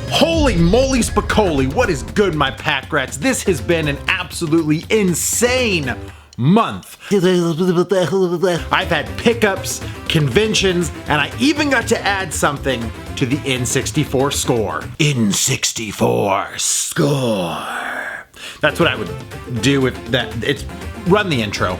Holy moly spicoli, what is good, my pack rats? This has been an absolutely insane month. I've had pickups, conventions, and I even got to add something to the N64 score. N64 score. That's what I would do with that. It's run the intro.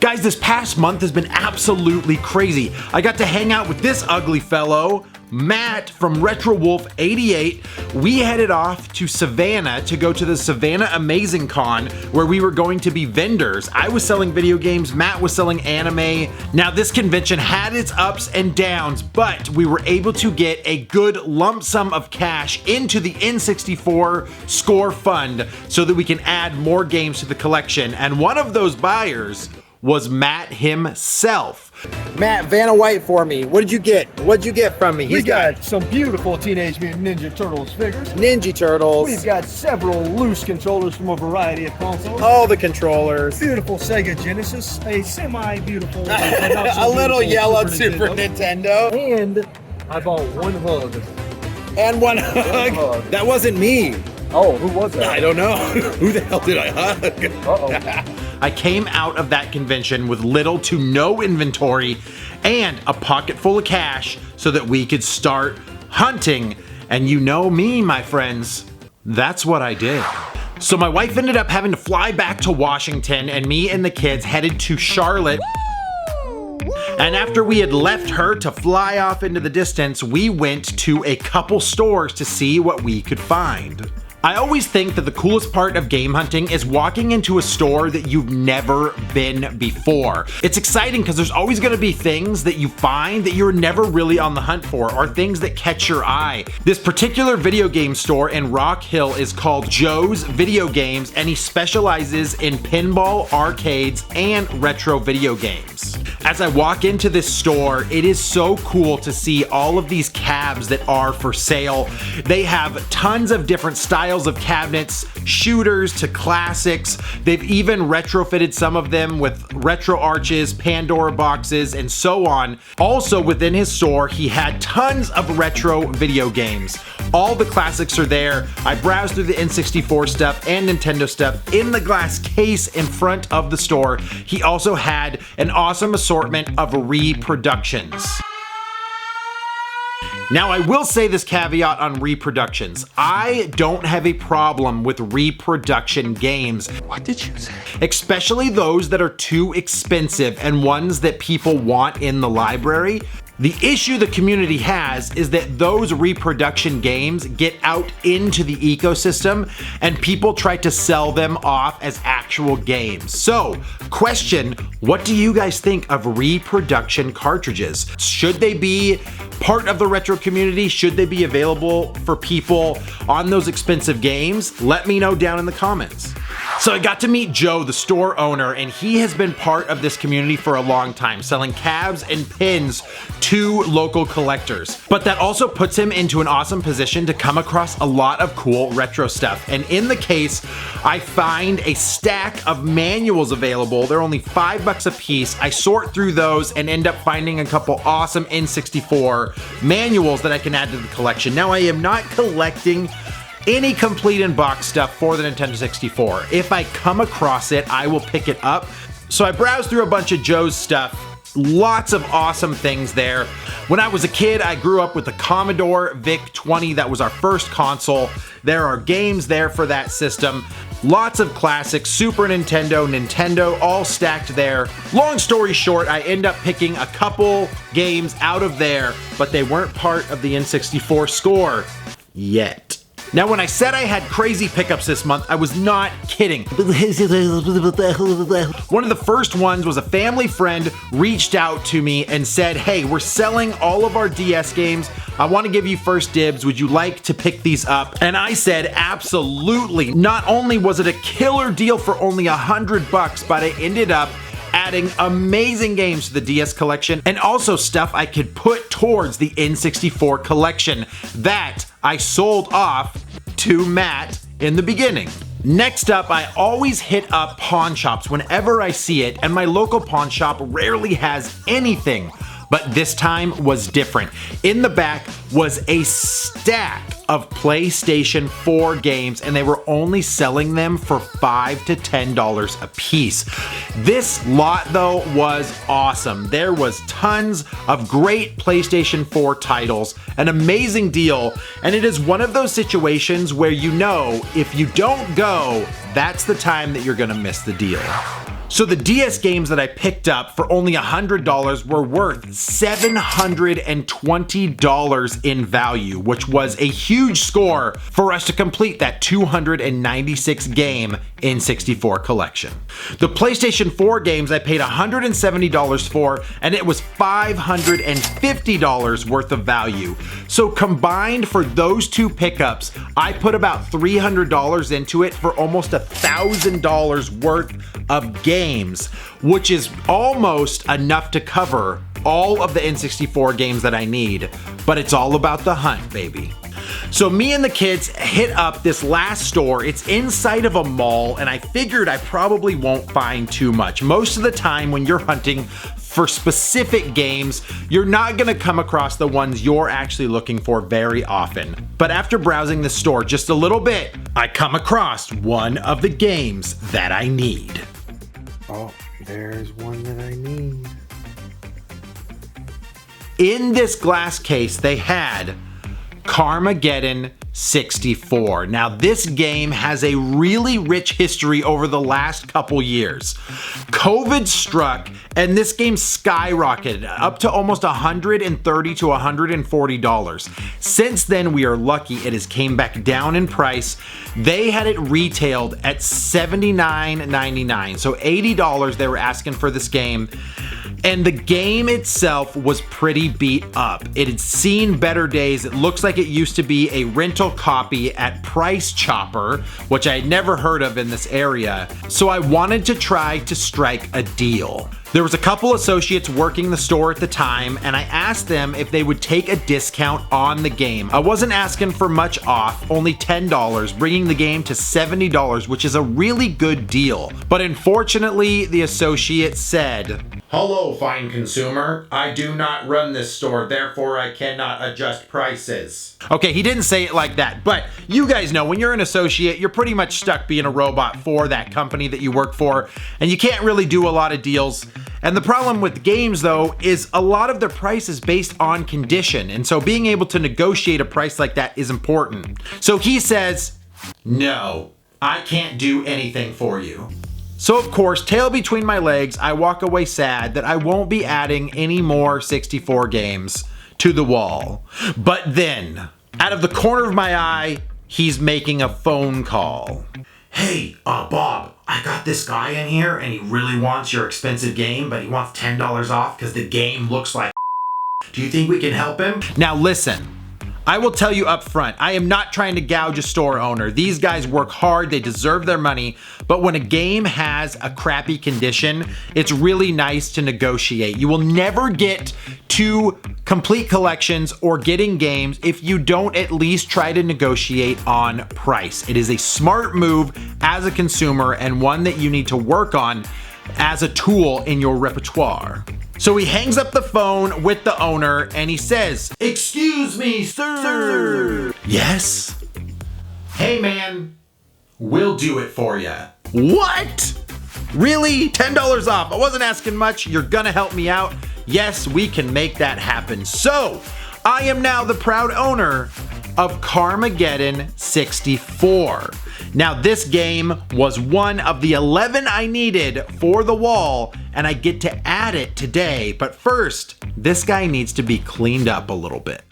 Guys, this past month has been absolutely crazy. I got to hang out with this ugly fellow, Matt from Retro Wolf 88. We headed off to Savannah to go to the Savannah Amazing Con, where we were going to be vendors. I was selling video games, Matt was selling anime. Now, this convention had its ups and downs, but we were able to get a good lump sum of cash into the N64 score fund so that we can add more games to the collection. And one of those buyers was Matt himself. Matt, Vanna White for me. What did you get? What'd you get from me? We got some beautiful Teenage Mutant Ninja Turtles figures. Ninja Turtles. We've got several loose controllers from a variety of consoles. All the controllers. Beautiful Sega Genesis. A semi-beautiful. A little yellow Super Nintendo. And I bought one hug. And one hug. That wasn't me. Oh, who was that? I don't know. Who the hell did I hug? Uh-oh. I came out of that convention with little to no inventory and a pocket full of cash so that we could start hunting. And you know me, my friends, that's what I did. So my wife ended up having to fly back to Washington, and me and the kids headed to Charlotte. And after we had left her to fly off into the distance, we went to a couple stores to see what we could find. I always think that the coolest part of game hunting is walking into a store that you've never been before. It's exciting because there's always going to be things that you find that you're never really on the hunt for, or things that catch your eye. This particular video game store in Rock Hill is called Joe's Video Games, and he specializes in pinball, arcades, and retro video games. As I walk into this store, it is so cool to see all of these cabs that are for sale. They have tons of different styles of cabinets, shooters to classics. They've even retrofitted some of them with retro arches, Pandora boxes, and so on. Also within his store, he had tons of retro video games. All the classics are there. I browsed through the N64 stuff and Nintendo stuff in the glass case in front of the store. He also had an awesome assortment of reproductions. Now, I will say this caveat on reproductions. I don't have a problem with reproduction games. What did you say? Especially those that are too expensive and ones that people want in the library. The issue the community has is that those reproduction games get out into the ecosystem and people try to sell them off as actual games. So, question, what do you guys think of reproduction cartridges? Should they be part of the retro community? Should they be available for people on those expensive games? Let me know down in the comments. So I got to meet Joe, the store owner, and he has been part of this community for a long time, selling cabs and pins to local collectors. But that also puts him into an awesome position to come across a lot of cool retro stuff. And in the case, I find a stack of manuals available. They're only $5 a piece. I sort through those and end up finding a couple awesome N64 manuals that I can add to the collection. Now, I am not collecting any complete in-box stuff for the Nintendo 64. If I come across it, I will pick it up. So I browsed through a bunch of Joe's stuff. Lots of awesome things there. When I was a kid, I grew up with the Commodore VIC-20. That was our first console. There are games there for that system. Lots of classics, Super Nintendo, Nintendo, all stacked there. Long story short, I end up picking a couple games out of there, but they weren't part of the N64 score yet. Now, when I said I had crazy pickups this month, I was not kidding. One of the first ones was a family friend reached out to me and said, hey, we're selling all of our DS games. I want to give you first dibs. Would you like to pick these up? And I said, absolutely. Not only was it a killer deal for only $100, but I ended up adding amazing games to the DS collection and also stuff I could put towards the N64 collection that I sold off to Matt in the beginning. Next up, I always hit up pawn shops whenever I see it, and my local pawn shop rarely has anything. But this time was different. In the back was a stack of PlayStation 4 games, and they were only selling them for $5 to $10 a piece. This lot though was awesome. There was tons of great PlayStation 4 titles, an amazing deal, and it is one of those situations where you know if you don't go, that's the time that you're gonna miss the deal. So the DS games that I picked up for only $100 were worth $720 in value, which was a huge score for us to complete that 296 game N64 collection. The PlayStation 4 games I paid $170 for, and it was $550 worth of value. So combined for those two pickups, I put about $300 into it for almost $1,000 worth of games, which is almost enough to cover all of the N64 games that I need, but it's all about the hunt, baby. So me and the kids hit up this last store. It's inside of a mall, and I figured I probably won't find too much. Most of the time when you're hunting for specific games, you're not gonna come across the ones you're actually looking for very often. But after browsing the store just a little bit, I come across one of the games that I need. Oh, there's one that I need. In this glass case, they had Carmageddon 64. Now this game has a really rich history over the last couple years. COVID struck and this game skyrocketed up to almost $130 to $140. Since then, we are lucky it has came back down in price. They had it retailed at $79.99, so $80 they were asking for this game. And the game itself was pretty beat up. It had seen better days. It looks like it used to be a rental copy at Price Chopper, which I had never heard of in this area. So I wanted to try to strike a deal. There was a couple associates working the store at the time, and I asked them if they would take a discount on the game. I wasn't asking for much off, only $10, bringing the game to $70, which is a really good deal. But unfortunately, the associate said, "Hello, fine consumer. I do not run this store, therefore I cannot adjust prices." Okay, he didn't say it like that, but you guys know when you're an associate, you're pretty much stuck being a robot for that company that you work for, and you can't really do a lot of deals. And the problem with games though is a lot of their price is based on condition, and so being able to negotiate a price like that is important. So he says, "No, I can't do anything for you." So of course, tail between my legs, I walk away sad that I won't be adding any more 64 games to the wall. But then, out of the corner of my eye, he's making a phone call. "Hey, Bob, I got this guy in here and he really wants your expensive game, but he wants $10 off because the game looks like Do you think we can help him?" Now listen, I will tell you up front, I am not trying to gouge a store owner. These guys work hard, they deserve their money, but when a game has a crappy condition, it's really nice to negotiate. You will never get to complete collections or getting games if you don't at least try to negotiate on price. It is a smart move as a consumer and one that you need to work on as a tool in your repertoire. So he hangs up the phone with the owner and he says, "Excuse me, sir." "Yes?" "Hey man, we'll do it for you." "What? Really? $10 off? I wasn't asking much. You're gonna help me out?" "Yes, we can make that happen." So I am now the proud owner of Carmageddon 64. Now this game was one of the 11 I needed for the wall, and I get to add it today. But first, this guy needs to be cleaned up a little bit.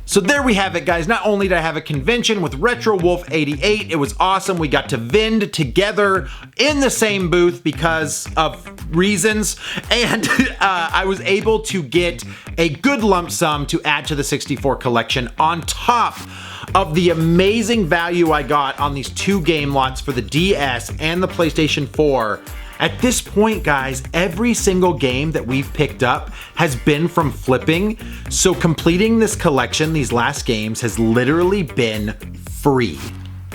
So there we have it, guys. Not only did I have a convention with Retro Wolf 88, it was awesome. We got to vend together in the same booth because of reasons, and I was able to get a good lump sum to add to the 64 collection on top of the amazing value I got on these 2 game lots for the DS and the PlayStation 4. At this point, guys, every single game that we've picked up has been from flipping, so completing this collection, these last games, has literally been free.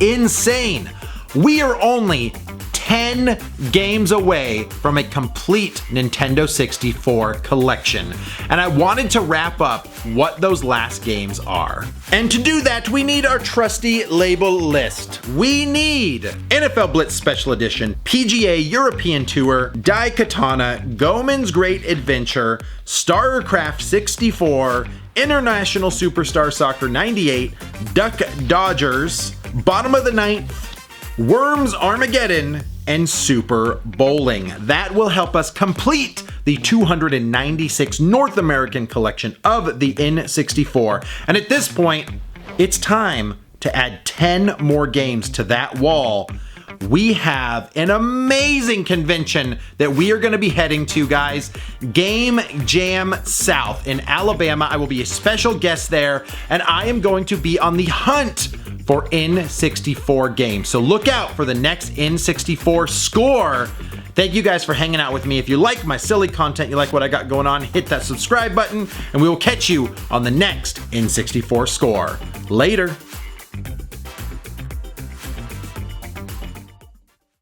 Insane! We are only 10 games away from a complete Nintendo 64 collection, and I wanted to wrap up what those last games are. And to do that, we need our trusty label list. We need NFL Blitz Special Edition, PGA European Tour, Daikatana, Goemon's Great Adventure, StarCraft 64, International Superstar Soccer 98, Duck Dodgers, Bottom of the Ninth, Worms Armageddon, and Super Bowling. That will help us complete the 296 North American collection of the N64. And at this point, it's time to add 10 more games to that wall. We have an amazing convention that we are going to be heading to, guys. Game Jam South in Alabama. I will be a special guest there, and I am going to be on the hunt for N64 games. So look out for the next N64 score. Thank you guys for hanging out with me. If you like my silly content, you like what I got going on, hit that subscribe button, and we will catch you on the next N64 score. Later.